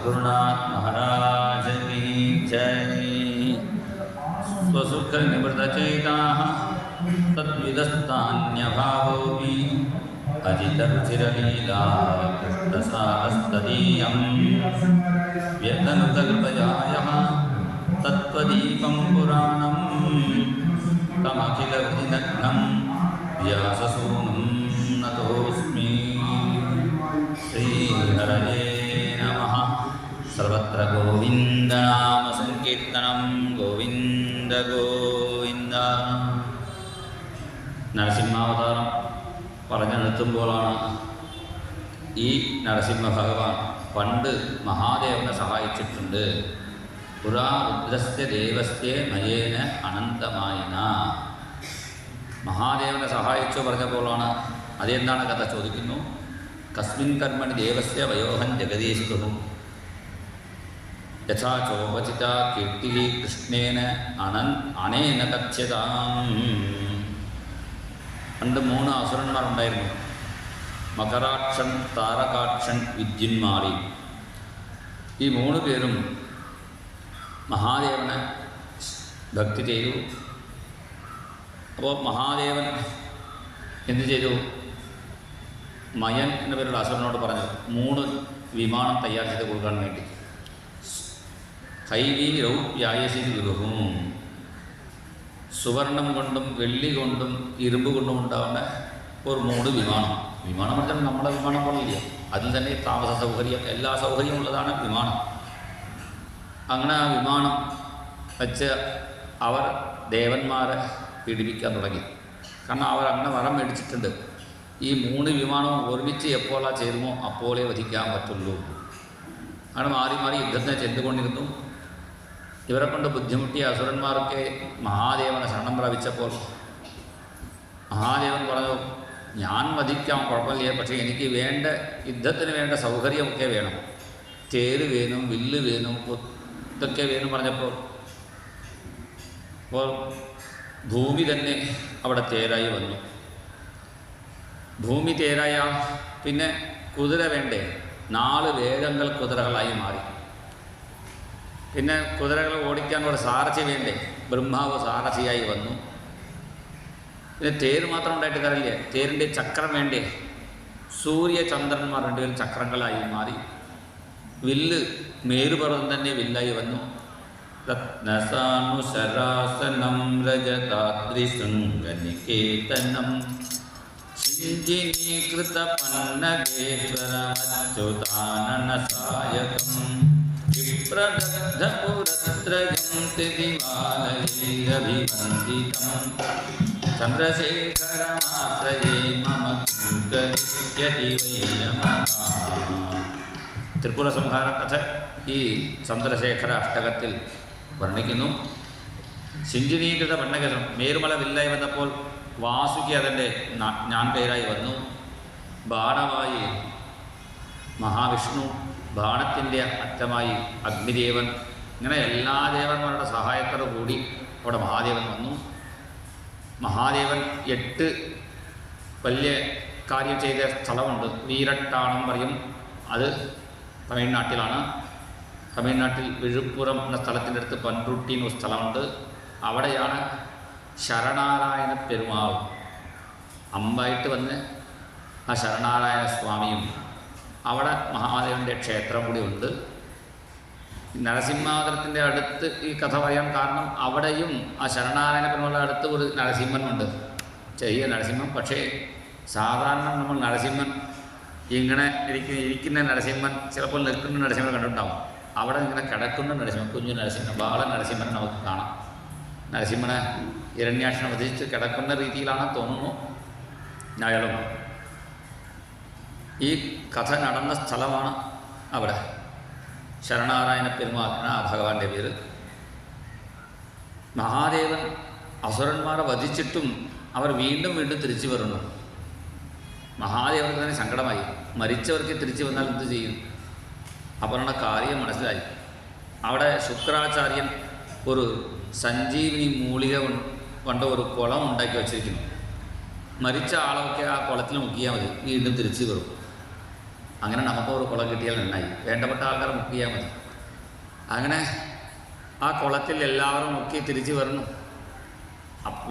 सद्गुरुनाथ महाराज की जय। स्वसुख निवृतचेताः तद्विदस्तान्यभावोऽपि अजितरुचिरलीला कृष्णसारस्तदीयं व्यतनुतकृपयायः तत्त्वदीपं पुराणं तमखिलविधिनग्नं व्याससूनुं नतोऽस्मि। श्रीहरये नमः। सर्वत्र गोविन्दनामसङ्कीर्तनं गोविन्द गोविन्द। നരസിംഹാവതാരം പറഞ്ഞു നിർത്തുമ്പോഴാണ് ഈ നരസിംഹ ഭഗവാൻ പണ്ട് മഹാദേവനെ സഹായിച്ചിട്ടുണ്ട്. പുരാ രുദ്രസ്യ ദേവസ്യ മയേന അനന്തമായിന. മഹാദേവനെ സഹായിച്ചു പറഞ്ഞപ്പോഴാണ് അതെന്താണ് കഥ ചോദിക്കുന്നു. കസ്മിൻ കർമ്മണി ദേവസ്യ വയോഹം ജഗദീശ്വരം യഥാ ചോപചിത കീർത്തി കൃഷ്ണേന അനേന കഥ്യതാം. പണ്ട് 3 അസുരന്മാരുണ്ടായിരുന്നു. മകരാക്ഷൻ, താരകാക്ഷൻ, വിദ്യുന്മാറി. ഈ 3 പേരും മഹാദേവനെ ഭക്തി ചെയ്തു. അപ്പോൾ മഹാദേവൻ എന്ത് ചെയ്തു? മയൻ എന്ന പേരുടെ അസുരനോട് പറഞ്ഞു 3 വിമാനം തയ്യാർ ചെയ്ത് കൊടുക്കാൻ വേണ്ടി. ഹൈവീരൗ വ്യായസി വിഭവും, സുവർണം കൊണ്ടും വെള്ളി കൊണ്ടും ഇരുമ്പ് കൊണ്ടും ഉണ്ടാവുന്ന ഒരു 3 വിമാനം. വിമാനം പറഞ്ഞാൽ നമ്മുടെ വിമാനം പോലില്ല, അതിൽ തന്നെ താമസ സൗകര്യം എല്ലാ സൗകര്യവും ഉള്ളതാണ് വിമാനം. അങ്ങനെ ആ വിമാനം വെച്ച് അവർ ദേവന്മാരെ പീഡിപ്പിക്കാൻ തുടങ്ങി. കാരണം അവർ അങ്ങനെ വരം മേടിച്ചിട്ടുണ്ട്, ഈ 3 വിമാനവും ഒരുമിച്ച് എപ്പോഴാ ചേരുമോ അപ്പോഴേ വധിക്കാൻ പറ്റുള്ളൂ. അങ്ങനെ മാറി മാറി യുദ്ധത്തിനെ ചെന്നുകൊണ്ടിരുന്നു. ഇവരെ കൊണ്ട് ബുദ്ധിമുട്ടിയ അസുരന്മാർക്ക് മഹാദേവനെ ശരണം പ്രാപിച്ചപ്പോൾ മഹാദേവൻ പറഞ്ഞു, ഞാൻ വധിക്കാം, കുഴപ്പമില്ല, പക്ഷേ എനിക്ക് വേണ്ട യുദ്ധത്തിന് വേണ്ട സൗകര്യമൊക്കെ വേണം. തേര് വേണം, വില്ല് വേണം, ഇതൊക്കെ വേണം പറഞ്ഞപ്പോൾ ഭൂമി തന്നെ അവിടെ തേരായി വന്നു. ഭൂമി തേരായ പിന്നെ കുതിര വേണ്ടേ? 4 വേഗങ്ങൾ കുതിരകളായി മാറി. പിന്നെ കുതിരകൾ ഓടിക്കാൻ ഒരു സാരഥി വേണ്ടേ? ബ്രഹ്മാവ് സാരഥിയായി വന്നു. പിന്നെ തേര് മാത്രം ഉണ്ടായിട്ട് കാര്യമില്ല, തേരിൻ്റെ ചക്രം വേണ്ടേ? സൂര്യചന്ദ്രന്മാർ 2 പേരും ചക്രങ്ങളായി മാറി. വില്ല് മേരുപർവ്വതം തന്നെ വില്ലായി വന്നു. രത്നസാനുശരാസനം രജതാദ്രിശൃംഗനികേതനം ശിഞ്ചിനീകൃതപന്നഗേശ്വരമച്യുതാനനസായകം വിപ്രദഗ്ധപുരത്രയം തിരിമാലയൈരഭിവന്ദിതം ചന്ദ്രശേഖരമാശ്രയേ മമ കരിഷ്യതി വൈ നമഃ. ത്രിപുര സംഹാര കഥ ഈ ചന്ദ്രശേഖര അഷ്ടകത്തിൽ വർണ്ണിക്കുന്നു. ശിഞ്ചിനീകൃത പന്നകേശ്വരം, മേരുമല വില്ലായി വന്നപ്പോൾ വാസുകി അതിൻ്റെ ഞാൻ പേരായി വന്നു. ബാണമായി മഹാവിഷ്ണു, ബാണത്തിൻ്റെ അറ്റമായി അഗ്നിദേവൻ, ഇങ്ങനെ എല്ലാ ദേവന്മാരുടെ സഹായത്തോടു കൂടി അവിടെ മഹാദേവൻ വന്നു. മഹാദേവൻ 8 വലിയ കാര്യം ചെയ്ത സ്ഥലമുണ്ട്. വീരട്ടാണം പറയും, അത് തമിഴ്നാട്ടിലാണ്. തമിഴ്നാട്ടിൽ വിഴുപ്പുറം എന്ന സ്ഥലത്തിൻ്റെ അടുത്ത് പൻറുട്ടി എന്നൊരു സ്ഥലമുണ്ട്. അവിടെയാണ് ശരണാരായണ പെരുമാൾ അമ്പായിട്ട് വന്ന് ആ ശരണാരായണ സ്വാമിയും അവിടെ മഹാദേവൻ്റെ ക്ഷേത്രം കൂടി ഉണ്ട്. നരസിംഹാവതാരത്തിൻ്റെ അടുത്ത് ഈ കഥ പറയാൻ കാരണം അവിടെയും ആ ശരണാരായണ പെരുമാളുടെ അടുത്ത് ഒരു നരസിംഹനുണ്ട്, ചെറിയ നരസിംഹം. പക്ഷേ സാധാരണ നമ്മൾ നരസിംഹൻ ഇങ്ങനെ ഇരിക്കുന്ന നരസിംഹൻ, ചിലപ്പോൾ നിൽക്കുന്ന നരസിംഹൻ കണ്ടിട്ടുണ്ടാവും. അവിടെ ഇങ്ങനെ കിടക്കുന്ന നരസിംഹൻ, കുഞ്ഞു നരസിംഹൻ, ബാല നരസിംഹൻ നമുക്ക് കാണാം. നരസിംഹനെ ഹിരണ്യാക്ഷനെ വധിച്ച് കിടക്കുന്ന രീതിയിലാണ് തോന്നുന്നു. അയാളും ഈ കഥ നടന്ന സ്ഥലമാണ് അവിടെ. ശരണാരായണ പെരുമാൾ ആ ഭഗവാന്റെ പേര്. മഹാദേവൻ അസുരന്മാരെ വധിച്ചിട്ടും അവർ വീണ്ടും വീണ്ടും തിരിച്ചു വരുന്നു. മഹാദേവർക്ക് തന്നെ സങ്കടമായി, മരിച്ചവർക്ക് തിരിച്ചു വന്നാൽ എന്ത് ചെയ്യും? അപ്പോഴാണ് കാര്യം മനസ്സിലായി. അവിടെ ശുക്രാചാര്യൻ ഒരു സഞ്ജീവിനി മൂലിക കൊണ്ട് ഒരു കുളം ഉണ്ടാക്കി വച്ചിരിക്കുന്നു. മരിച്ച ആളൊക്കെ ആ കുളത്തിൽ മുക്കിയാൽ മതി, വീണ്ടും തിരിച്ചു വരും. അങ്ങനെ നമുക്കൊരു കുളം കിട്ടിയാൽ നന്നായി, വേണ്ടപ്പെട്ട ആൾക്കാർ മുക്ക് ചെയ്യാൻ മതി. അങ്ങനെ ആ കുളത്തിൽ എല്ലാവരും മുക്കി തിരിച്ചു വരുന്നു.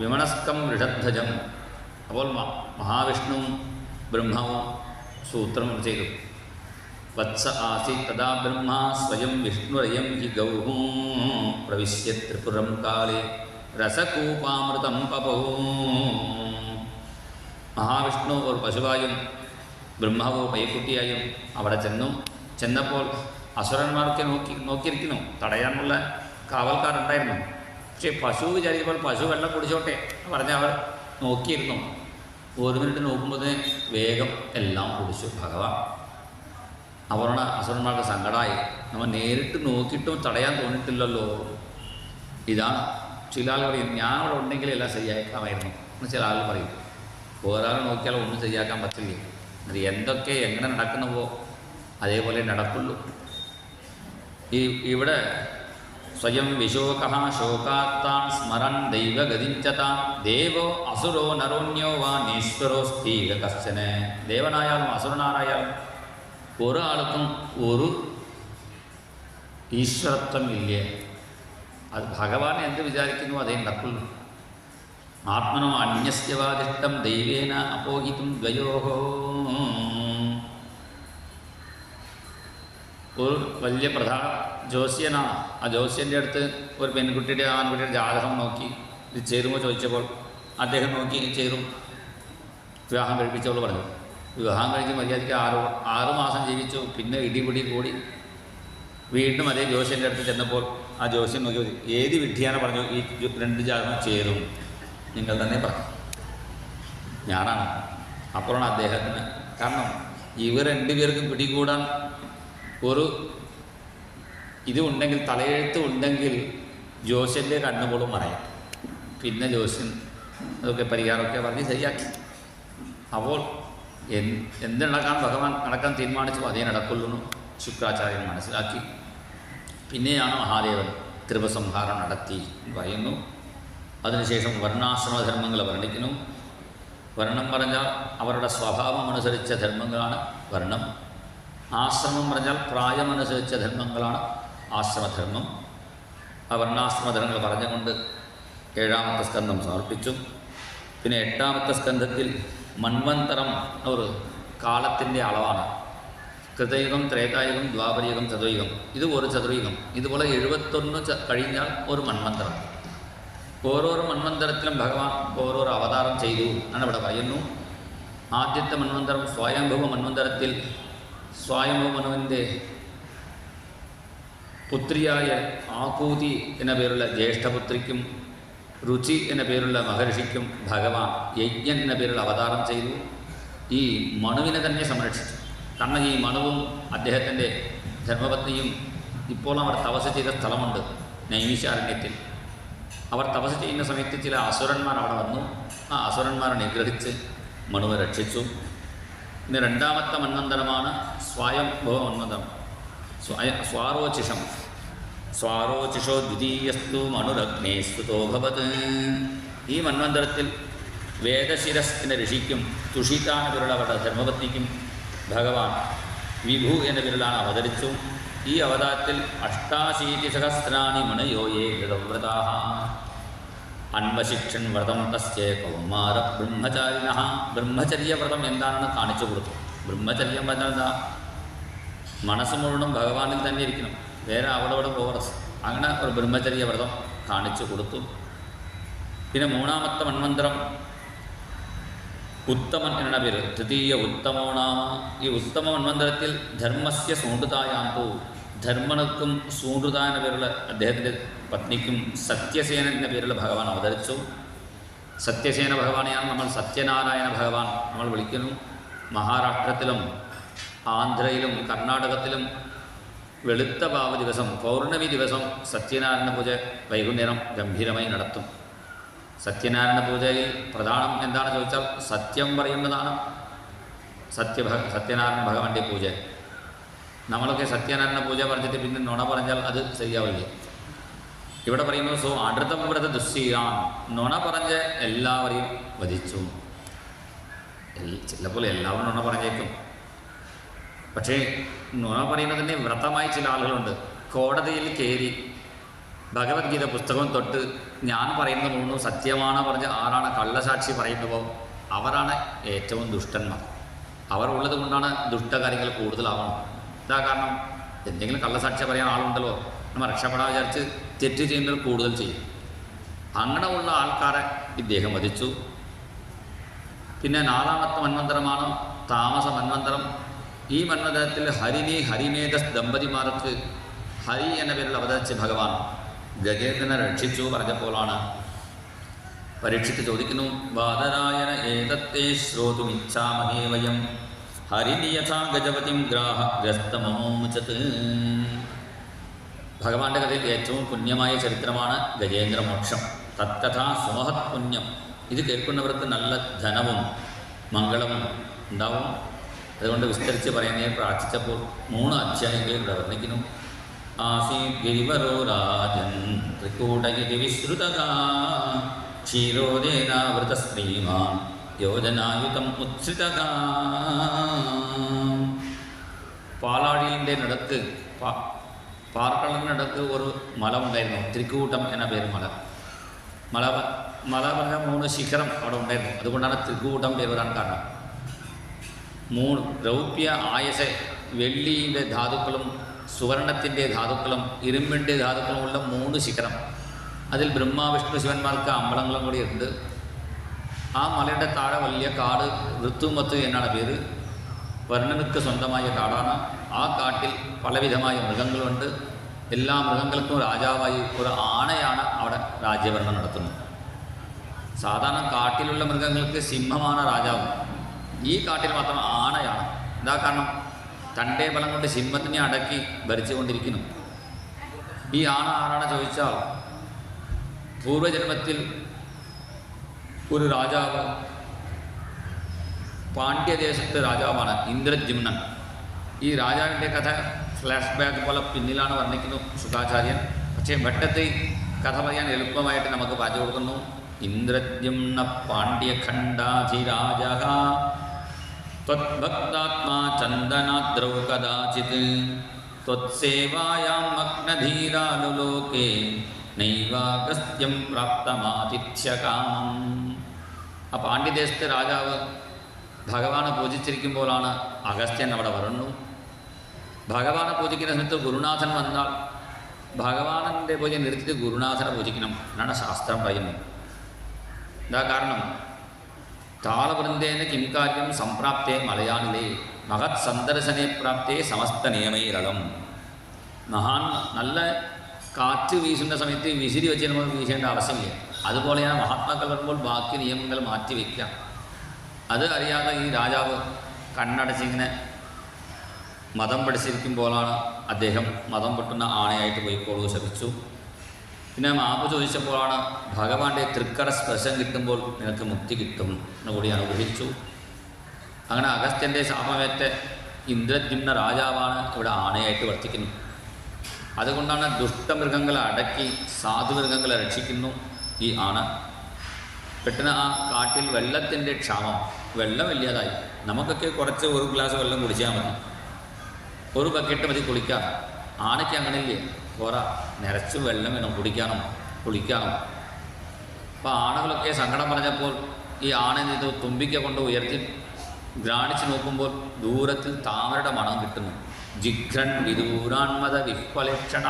വിമണസ്കം വൃഷധ്വജം. അപ്പോൾ മഹാവിഷ്ണുവും ബ്രഹ്മാവും സൂത്രം ചെയ്തു. വത്സ ആസി തഥാ ബ്രഹ്മ സ്വയം വിഷ്ണുരയം ഹി ഗൗഹൂ പ്രവിശ്യ ത്രിപുരം കാലേ രസകൂപാമൃതം പപൂ. മഹാവിഷ്ണു ഒരു പശുവായും ബ്രഹ്മാവ് പൈക്കുട്ടിയായും അവിടെ ചെന്നപ്പോൾ അസുരന്മാർക്ക് നോക്കിയിരിക്കുന്നു. തടയാനുള്ള കാവൽക്കാരുണ്ടായിരുന്നു. പക്ഷേ പശു വിചാരിച്ചപ്പോൾ പശു വെള്ളം കുടിച്ചോട്ടെ പറഞ്ഞ് അവർ നോക്കിയിരുന്നു. 1 മിനിറ്റ് നോക്കുമ്പോൾ വേഗം എല്ലാം കുടിച്ചു ഭഗവാൻ. അവരുടെ അസുരന്മാർക്ക് സങ്കടമായി. നമ്മൾ നേരിട്ട് നോക്കിയിട്ടും തടയാൻ തോന്നിയിട്ടില്ലല്ലോ. ഇതാണ് ചില ആൾ പറയും, ഞാൻ അവിടെ ഉണ്ടെങ്കിൽ എല്ലാം ശരിയാക്കാമായിരുന്നു എന്ന് ചില ആൾ പറയും. വേറെ ആൾ നോക്കിയാൽ ഒന്നും ശരിയാക്കാൻ പറ്റില്ല. അത് എന്തൊക്കെ എങ്ങനെ നടക്കുന്നുവോ അതേപോലെ നടക്കുള്ളൂ. ഇവിടെ സ്വയം വിശോകഃ ശോകാത്താൻ സ്മരൻ ദൈവഗതിഞ്ചതാം ദേവോ അസുരോ നരോന്യോ വാ നീശ്വരോസ്തീക കശ്ചന. ദേവനായാലും അസുരനാരായാലും ഒരാൾക്കും ഒരു ഈശ്വരത്വം ഇല്ലേ. അത് ഭഗവാൻ എന്ത് വിചാരിക്കുന്നു അതേ നടക്കുള്ളൂ. ആത്മനോ അന്യസ്യവാദിഷ്ടം ദൈവേന അപോഹിതും ദ്വയോഹോ. ഒരു വലിയ പ്രധാന ജ്യോത്സ്യനാണ്. ആ ജ്യോത്സ്യൻ്റെ അടുത്ത് ഒരു പെൺകുട്ടിയുടെ ആൺകുട്ടിയുടെ ജാതകം നോക്കി ഇത് ചേരുമോ ചോദിച്ചപ്പോൾ അദ്ദേഹം നോക്കി ചേരും, വിവാഹം കഴിപ്പിച്ചവൾ പറഞ്ഞു. വിവാഹം കഴിച്ച് മര്യാദയ്ക്ക് 6 മാസം ജീവിച്ചു. പിന്നെ ഇടിപിടി കൂടി വീണ്ടും അതേ ജ്യോത്സ്യൻ്റെ അടുത്ത് ചെന്നപ്പോൾ ആ ജ്യോത്സ്യൻ നോക്കി ഏത് വിഡ്ഢിയാണ് പറഞ്ഞു ഈ 2 ജാതകം ചേരും, നിങ്ങൾ തന്നെ പറഞ്ഞു. ഞാനാണ്. അപ്പോഴാണ് അദ്ദേഹത്തിന്, കാരണം ഇവർ 2 പേർക്കും പിടികൂടാൻ ഒരു ഇത് ഉണ്ടെങ്കിൽ, തലയെഴുത്ത് ഉണ്ടെങ്കിൽ ജ്യോത്സ്യൻ്റെ കണ്ണുപോലും മറയാം. പിന്നെ ജ്യോത്സ്യൻ അതൊക്കെ പരിഹാരമൊക്കെ പറഞ്ഞ് ശരിയാക്കി. അപ്പോൾ എന്ത് ഭഗവാൻ നടക്കാൻ തീരുമാനിച്ചു അതേ നടക്കുള്ളൂ ശുക്രാചാര്യൻ മനസ്സിലാക്കി. പിന്നെയാണ് മഹാദേവൻ ത്രിപസംഹാരം നടത്തി പറയുന്നു. അതിനുശേഷം വർണ്ണാശ്രമധർമ്മങ്ങൾ വർണ്ണിക്കുന്നു. വർണ്ണം പറഞ്ഞാൽ അവരുടെ സ്വഭാവമനുസരിച്ച ധർമ്മങ്ങളാണ് വർണ്ണം. ആശ്രമം പറഞ്ഞാൽ പ്രായമനുസരിച്ച ധർമ്മങ്ങളാണ് ആശ്രമധർമ്മം. ആ വർണ്ണാശ്രമധർമ്മങ്ങൾ പറഞ്ഞുകൊണ്ട് 7ാമത്തെ സ്കന്ധം സമർപ്പിച്ചു. പിന്നെ 8ാമത്തെ സ്കന്ധത്തിൽ മന്വന്തരം ഒരു കാലത്തിൻ്റെ അളവാണ്. കൃതയുഗം, ത്രേതായുഗം, ദ്വാപരയുഗം, ചതുർയുഗം. ഇത് ഒരു ചതുർയുഗം. ഇതുപോലെ 71 കഴിഞ്ഞാൽ ഒരു മന്വന്തരം. ഓരോരോ മന്വന്തരത്തിലും ഭഗവാൻ ഓരോരോ അവതാരം ചെയ്തു എന്നാണ് ഇവിടെ പറയുന്നു. ആദ്യത്തെ മന്വന്തരം സ്വയംഭവ മന്വന്തരത്തിൽ സ്വയംഭവ മനുവിൻ്റെ പുത്രിയായ ആകൂതി എന്ന പേരുള്ള ജ്യേഷ്ഠപുത്രിക്കും രുചി എന്ന പേരുള്ള മഹർഷിക്കും ഭഗവാൻ യജ്ഞൻ എന്ന പേരുള്ള അവതാരം ചെയ്തു. ഈ മനുവിനെ തന്നെ സംരക്ഷിച്ചു. കാരണം ഈ മനുവും അദ്ദേഹത്തിൻ്റെ ധർമ്മപത്നിയും ഇപ്പോൾ അവർ തപസ് ചെയ്ത സ്ഥലമുണ്ട് നൈമിഷാരണ്യത്തിൽ. അവർ തപസ് ചെയ്യുന്ന സമയത്ത് ചില അസുരന്മാർ അവിടെ വന്നു. ആ അസുരന്മാരെ നിഗ്രഹിച്ച് മനുവെ രക്ഷിച്ചു. പിന്നെ 2ാമത്തെ മന്വന്തരമാണ് സ്വയംഭവ മന്വന്തരം. സ്വാരോചിഷം. സ്വാരോചിഷോ ദ്വിതീയസ്തു മനുരഗ്നേ സ്തുതോഭവത്. ഈ മന്വന്തരത്തിൽ വേദശിരസ് എന്ന ഋഷിക്കും തുഷിത എന്ന പേരുള്ള അവരുടെ ധർമ്മപത്നിക്കും ഭഗവാൻ വിഭു എന്ന പേരിലാണ് അവതരിച്ചു. ഈ അവതാരത്തിൽ 88 സഹസ്രാണി മണയോയേ വ്രതവ്രതാഃ അന്വശിക്ഷൻ വ്രതം തസ്യ കൗമാര ബ്രഹ്മചാരിണ. ബ്രഹ്മചര്യവ്രതം എന്താണെന്ന് കാണിച്ചു കൊടുത്തു. ബ്രഹ്മചര്യം പറഞ്ഞാൽ എന്താ? മനസ്സ് മുഴുവനും ഭഗവാനിൽ തന്നെ ഇരിക്കണം, വേറെ അവിടെ പോകരുത്. അങ്ങനെ ഒരു ബ്രഹ്മചര്യവ്രതം കാണിച്ചു കൊടുത്തു. പിന്നെ 3ാമത്തെ മന്വന്തരം ഉത്തമൻ എന്ന പേര്, തൃതീയ ഉത്തമോണാമ. ഈ ഉത്തമ മന്വന്തരത്തിൽ ധർമ്മസ്യ സൂണ്ടൃതായാന്തോ, ധർമ്മണക്കും സൂണ്ടൃത എന്ന പേരുള്ള അദ്ദേഹത്തിൻ്റെ പത്നിക്കും സത്യസേനൻ എന്ന പേരുള്ള ഭഗവാൻ അവതരിച്ചു. സത്യസേന ഭഗവാനെയാണ് നമ്മൾ സത്യനാരായണ ഭഗവാൻ നമ്മൾ വിളിക്കുന്നു. മഹാരാഷ്ട്രത്തിലും ആന്ധ്രയിലും കർണാടകത്തിലും വെളുത്ത ഭാവ ദിവസം, പൗർണമി ദിവസം സത്യനാരായണ പൂജ വൈകുന്നേരം ഗംഭീരമായി നടത്തും. സത്യനാരായണ പൂജയിൽ പ്രധാനം എന്താണ് ചോദിച്ചാൽ സത്യം പറയുന്നതാണ് സത്യനാരായണ ഭഗവാന്റെ പൂജ. നമ്മളൊക്കെ സത്യനാരായണ പൂജ പറഞ്ഞിട്ട് പിന്നെ നുണ പറഞ്ഞാൽ അത് ശരിയാവില്ല. ഇവിടെ പറയുന്നു സോ അടൃതം വ്രത ദുശ്ശീലാൻ, നുണ പറഞ്ഞ് എല്ലാവരെയും വധിച്ചു. ചിലപ്പോൾ എല്ലാവരും നുണ പറഞ്ഞേക്കും. പക്ഷേ നുണ പറയുന്നതിൻ്റെ വ്രതമായി ചില ആളുകളുണ്ട്. കോടതിയിൽ കയറി ഭഗവത്ഗീത പുസ്തകം തൊട്ട് ഞാൻ പറയുന്നത് മുഴുവൻ സത്യമാണ് പറഞ്ഞ് ആരാണ് കള്ളസാക്ഷി പറയുന്നതോ അവരാണ് ഏറ്റവും ദുഷ്ടന്മാർ. അവർ ഉള്ളത് കൊണ്ടാണ് ദുഷ്ടകാര്യങ്ങൾ കൂടുതലാവണം. ഇതാ കാരണം എന്തെങ്കിലും കള്ളസാക്ഷി പറയാൻ ആളുണ്ടല്ലോ, നമ്മൾ രക്ഷപ്പെടാൻ വിചാരിച്ച് തെറ്റ് ചെയ്യുന്നത് കൂടുതൽ ചെയ്യും. അങ്ങനെ ഉള്ള ആൾക്കാരെ ഇദ്ദേഹം വധിച്ചു. പിന്നെ 4ാമത്തെ മന്വന്തരമാണ് താമസ മന്വന്തരം. ഈ മന്വന്തരത്തിൽ ഹരിമേധസ് ദമ്പതിമാർക്ക് ഹരി എന്ന പേരിൽ അവതരിച്ച ഭഗവാൻ ഗജേന്ദ്രനെ രക്ഷിച്ചു പറഞ്ഞപ്പോഴാണ് പരീക്ഷിച്ച് ചോദിക്കുന്നു, ബാദരായണ ഏതത്തെ ശ്രോതുമിച്ഛാമഹേ വയം ഹരിനിയഥാ ഗജപതിം ഗ്രസ്തമോമുചത്. ഭഗവാന്റെ കഥയിൽ ഏറ്റവും പുണ്യമായ ചരിത്രമാണ് ഗജേന്ദ്രമോക്ഷം. തത്കഥാ സുമഹത് പുണ്യം. ഇത് കേൾക്കുന്നവർക്ക് നല്ല ധനവും മംഗളവും ഉണ്ടാവും. അതുകൊണ്ട് വിസ്തരിച്ച് പറയുന്നതിൽ പ്രാർത്ഥിച്ചപ്പോൾ 3 അധ്യായങ്ങളിൽ ഇവിടെ വർണ്ണിക്കുന്നു. ആസീത് ഗിരിവരോ രാജൻ ത്രികൂടഗിരി വിശ്രുതകാ ക്ഷീരോദേനാവൃത ശ്രീമാൻ യോജനായുധം ഉത്സൃതകാ. പാലാഴിൻ്റെ നടക്ക് പാർക്കളത്തിനടുക്ക് ഒരു മല ഉണ്ടായിരുന്നു, ത്രികൂട്ടം എന്ന പേര് മല പറഞ്ഞ 3 ശിഖരം അവിടെ ഉണ്ടായിരുന്നു. അതുകൊണ്ടാണ് ത്രികൂട്ടം പേര് വരാൻ കാരണം. 3 രൗപ്യ ആയസ വെള്ളിയുടെ ധാതുക്കളും സുവർണത്തിൻ്റെ ധാതുക്കളും ഇരുമ്പിൻ്റെ ധാതുക്കളും ഉള്ള 3 ശിഖരം. അതിൽ ബ്രഹ്മ വിഷ്ണു ശിവന്മാർക്ക് അമ്പലങ്ങളും കൂടി ഉണ്ട്. ആ മലയുടെ താഴെ വലിയ കാട് ഋത്തുമത്ത് എന്നാണ് പേര്. വർണ്ണനുക്ക് സ്വന്തമായ കാടാണ്. ആ കാട്ടിൽ പലവിധമായ മൃഗങ്ങളുണ്ട്. എല്ലാ മൃഗങ്ങൾക്കും രാജാവായി ഒരു ആനയാണ് അവിടെ രാജ്യഭരണം നടത്തുന്നത്. സാധാരണ കാട്ടിലുള്ള മൃഗങ്ങൾക്ക് സിംഹമാണ് രാജാവ്. ഈ കാട്ടിൽ മാത്രം ആനയാണ്. എന്താ കാരണം? തൻ്റെ ബലം കൊണ്ട് സിംഹത്തിനെ അടക്കി ഭരിച്ചുകൊണ്ടിരിക്കുന്നു. ഈ ആന ആരാണ് ചോദിച്ചാൽ പൂർവജന്മത്തിൽ ഒരു രാജാവ്, പാണ്ഡ്യദേശത്തെ രാജാവാണ് ഇന്ദ്രജിമ്നൻ. ഈ രാജാവിൻ്റെ കഥ ഫ്ലാഷ് ബാക്ക് പോലെ പിന്നിലാണ് വർണ്ണിക്കുന്നു ശുകാചാര്യൻ. പക്ഷേ ഭട്ടത്തിൽ കഥ പറയാൻ എളുപ്പമായിട്ട് നമുക്ക് പറഞ്ഞു കൊടുക്കുന്നു. ഇന്ദ്രജിമ്ന പാണ്ഡ്യഖണ്ഡാധിരാജ ത്വദ്ഭക്താത്മാ ചന്ദനാദ്രൗ കദാചിത് ത്വത്സേവായാം മഗ്നധീരാലുലോകേ നൈവാഗസ്ത്യം പ്രാപ്തമാതിഥ്യകാമം. ആ പാണ്ഡ്യദേശത്തെ രാജാവ് ഭഗവാനെ പൂജിച്ചിരിക്കുമ്പോഴാണ് അഗസ്ത്യൻ അവിടെ വരുന്നു. ഭഗവാനെ പൂജിക്കുന്ന സമയത്ത് ഗുരുനാഥൻ വന്നാൽ ഭഗവാനൻ്റെ പൂജ നിർത്തിയിട്ട് ഗുരുനാഥനെ പൂജിക്കണം എന്നാണ് ശാസ്ത്രം പറയുന്നത്. എന്താ കാരണം? താളവൃന്ദേന കിം കാര്യം സംപ്രാപ്തേ മലയാളിലേ മഹത് സന്ദർശനെ പ്രാപ്തേ സമസ്ത നിയമൈരളം. നല്ല കാറ്റ് വീശുന്ന സമയത്ത് വിസിരി വെച്ച് നമ്മൾ വീശേണ്ട ആവശ്യമില്ല. അതുപോലെയാണ് മഹാത്മാക്കൾ വരുമ്പോൾ ബാക്കി നിയമങ്ങൾ മാറ്റിവെക്കാം. അത് അറിയാതെ ഈ രാജാവ് കണ്ണടച്ചിങ്ങനെ മതം പഠിച്ചിരിക്കുമ്പോഴാണ് അദ്ദേഹം മതം പൊട്ടുന്ന ആണയായിട്ട് പോയിക്കോളൂ ശപിച്ചു. പിന്നെ മാപ്പ് ചോദിച്ചപ്പോഴാണ് ഭഗവാന്റെ തൃക്കട സ്പർശം കിട്ടുമ്പോൾ നിനക്ക് മുക്തി കിട്ടും എന്നുകൂടി അനുഗ്രഹിച്ചു. അങ്ങനെ അഗസ്ത്യൻ്റെ ശാപമേറ്റ ഇന്ദ്രജിമ്ന രാജാവാണ് ഇവിടെ ആണയായിട്ട് വർത്തിക്കുന്നത്. അതുകൊണ്ടാണ് ദുഷ്ടമൃഗങ്ങളെ അടക്കി സാധുമൃഗങ്ങളെ രക്ഷിക്കുന്നു ഈ ആന. പെട്ടെന്ന് ആ കാട്ടിൽ വെള്ളത്തിൻ്റെ ക്ഷാമം, വെള്ളമില്ലാതായി. നമുക്കൊക്കെ കുറച്ച് ഒരു ഗ്ലാസ് വെള്ളം കുടിച്ചാൽ മതി, ഒരു ബക്കറ്റ് മതി കുളിക്കാൻ. ആനയ്ക്ക് അങ്ങനെയില്ലേ, പോരാ, നിറച്ച് വെള്ളം വേണം കുളിക്കാനും. അപ്പോൾ ആനകളൊക്കെ സങ്കടം പറഞ്ഞപ്പോൾ ഈ ആന ഇത് തുമ്പിക്ക കൊണ്ട് ഉയർത്തി ഗ്രാണിച്ച് നോക്കുമ്പോൾ ദൂരത്തിൽ താമരയുടെ മണം കിട്ടുന്നു. ജിഘ്രൻ വിദൂരാൺമത വിഹ്വലക്ഷണ.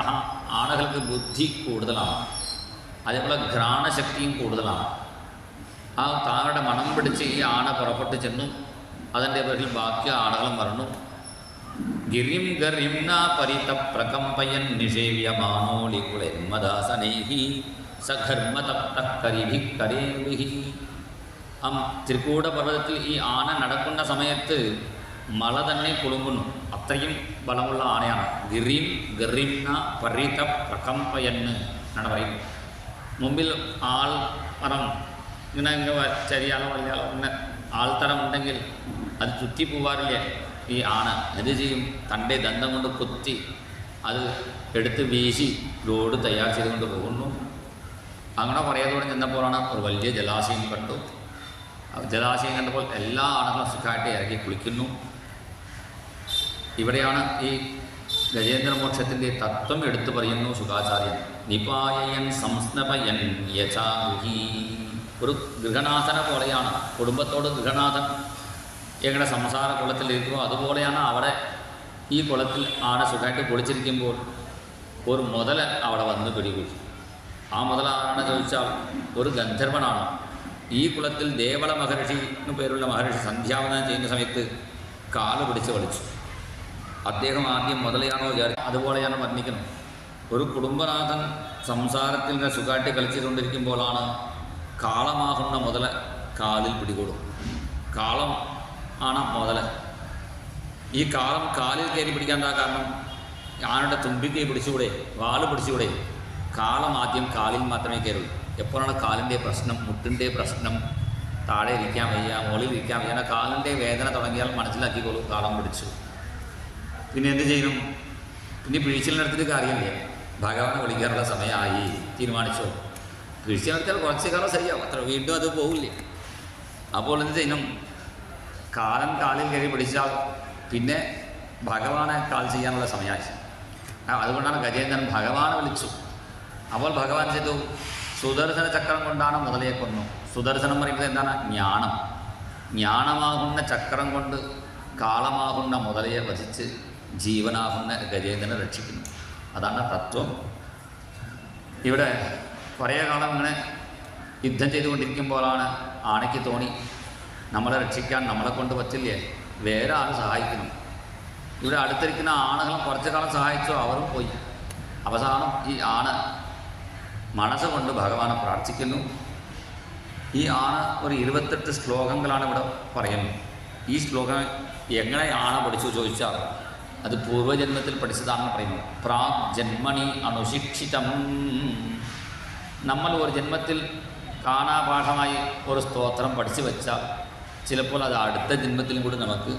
ആനകൾക്ക് ബുദ്ധി കൂടുതലാണ്, അതേപോലെ ഘ്രാണശക്തിയും കൂടുതലാണ്. ആ താമരയുടെ മണം പിടിച്ച് ഈ ആന പുറപ്പെട്ട് ചെന്നു. അതിൻ്റെ പേരിൽ ബാക്കി ആനകളും വരണു. ഗിരിം ഗരിംന പരിത പ്രകമ്പയൻ നിഷേവ്യമാനോളികുളന്മദാസനൈഹി സഘർമ്മതപ്തകരിഭിക്കരേഭിഹി. ത്രികൂട പർവ്വതത്തിൽ ഈ ആന നടക്കുന്ന സമയത്ത് മല തന്നെ കുളുങ്ങുന്നു. അത്രയും ബലമുള്ള ആനയാണ്. ഗിരിം ഗറിംന പരിത പ്രകമ്പയന്ന് എന്നാണ് പറയുന്നത്. മുമ്പിൽ ആൾ മരം ഇങ്ങനെ ചരിയാലോ വലിയാലോ ഇങ്ങനെ ആൾത്തരം ഉണ്ടെങ്കിൽ അത് ചുറ്റിപ്പോവാറില്ല ഈ ആന. എന്ത് ചെയ്യും? തൻ്റെ ദന്തം കൊണ്ട് കുത്തി അത് എടുത്ത് വീശി റോഡ് തയ്യാർ ചെയ്തുകൊണ്ട് പോകുന്നു. അങ്ങനെ പറയാതോടെ ചെന്നപ്പോഴാണ് ഒരു വലിയ ജലാശയം കണ്ടു. ജലാശയം കണ്ടപ്പോൾ എല്ലാ ആനകളും സുഖമായിട്ട് ഇറങ്ങി കുളിക്കുന്നു. ഇവിടെയാണ് ഈ ഗജേന്ദ്രമോക്ഷത്തിൻ്റെ തത്വം എടുത്തു പറയുന്നു ശുകാചാര്യൻ. നിപായൻ സംസ്നപയൻ യഥാഗൃഹീ. ഒരു ഗൃഹനാഥനെ പോലെയാണ്, കുടുംബത്തോട് ഗൃഹനാഥൻ എങ്ങനെ സംസാര കുളത്തിലിരിക്കുമോ അതുപോലെയാണ് അവിടെ ഈ കുളത്തിൽ ആന സുഖമായിട്ട് കുളിച്ചിരിക്കുമ്പോൾ ഒരു മുതല അവിടെ വന്ന് പിടികൂടി. ആ മുതല ആരാണ് ചോദിച്ചാൽ ഒരു ഗന്ധർവനാണ്. ഈ കുളത്തിൽ ദേവള മഹർഷി എന്ന് പേരുള്ള മഹർഷി സന്ധ്യാവനം ചെയ്യുന്ന സമയത്ത് കാല് പിടിച്ച് വലിച്ചു. അദ്ദേഹം ആദ്യം മുതലയാണോ വിചാരിച്ചു, അതുപോലെയാണ് വർണ്ണിക്കണം. ഒരു കുടുംബനാഥൻ സംസാരത്തിൽ നിന്ന് സുഖമായിട്ട് കളിച്ചുകൊണ്ടിരിക്കുമ്പോഴാണ് കാളമാകുന്ന മുതല കാലിൽ പിടികൂടും. കാളം ആണ് മുതല. ഈ കാളം കാലിൽ കയറി പിടിക്കാൻ കാരണം ആനയുടെ തുമ്പിക്കൈ പിടിച്ചുകൂടെ, വാല് പിടിച്ചുകൂടെ? കാളം ആദ്യം കാലിൽ മാത്രമേ കയറുള്ളൂ. എപ്പോഴാണ് കാലിൻ്റെ പ്രശ്നം, മുട്ടിൻ്റെ പ്രശ്നം, താഴെ ഇരിക്കാൻ വയ്യ, മുകളിൽ ഇരിക്കാൻ വയ്യ, കാലിൻ്റെ വേദന തുടങ്ങിയാൽ മനസ്സിലാക്കിക്കോളൂ കാളം പിടിച്ചു. പിന്നെ എന്ത് ചെയ്യണം? പിന്നെ പിഴിച്ചിലിനടുത്തിട്ട് കാര്യമില്ല, ഭഗവാനെ വിളിക്കാനുള്ള സമയമായി തീരുമാനിച്ചോ. പിഴിച്ചിൽ നടത്തിയാൽ കുറച്ച് കാലം ശരിയാവും, അത്ര വീണ്ടും അത് പോകില്ല. അപ്പോൾ എന്ത് ചെയ്യണം? കാലൻ കാലിൽ കയറി പിടിച്ചാൽ പിന്നെ ഭഗവാനെ കാൽ ചെയ്യാനുള്ള സമയമായി. അതുകൊണ്ടാണ് ഗജേന്ദ്രൻ ഭഗവാനെ വിളിച്ചു. അപ്പോൾ ഭഗവാൻ ചെയ്തു, സുദർശന ചക്രം കൊണ്ടാണ് മുതലയെ കൊന്നു. സുദർശനം പറയുന്നത് എന്താണ്? ജ്ഞാനം. ജ്ഞാനമാകുന്ന ചക്രം കൊണ്ട് കാളമാകുന്ന മുതലയെ വധിച്ച് ജീവനാകുന്ന ഗജേന്ദ്രനെ രക്ഷിക്കുന്നു. അതാണ് തത്വം. ഇവിടെ കുറേ കാലം ഇങ്ങനെ യുദ്ധം ചെയ്തുകൊണ്ടിരിക്കുമ്പോഴാണ് ആനയ്ക്ക് തോന്നി നമ്മളെ രക്ഷിക്കാൻ നമ്മളെ കൊണ്ട് പറ്റില്ലേ, വേറെ ആൾ സഹായിക്കണം. ഇവിടെ അടുത്തിരിക്കുന്ന ആണുകളും കുറച്ചു കാലം സഹായിച്ചോ, അവരും പോയി. അവസാനം ഈ ആന മനസ്സുകൊണ്ട് ഭഗവാനെ പ്രാർത്ഥിക്കുന്നു. ഈ ആന ഒരു 28 ശ്ലോകങ്ങളാണ് ഇവിടെ പറയുന്നത്. ഈ ശ്ലോകം എങ്ങനെ ആന പഠിച്ചു ചോദിച്ചാൽ അത് പൂർവ്വജന്മത്തിൽ പഠിച്ചതാണെന്ന് പറയുന്നു. പ്രാഗ് ജന്മണി അനുശിക്ഷിതം. നമ്മൾ ഒരു ജന്മത്തിൽ കാണാപാഠമായി ഒരു സ്തോത്രം പഠിച്ചു വെച്ചാൽ ചിലപ്പോൾ അത് അടുത്ത ജന്മത്തിലും കൂടി നമുക്ക്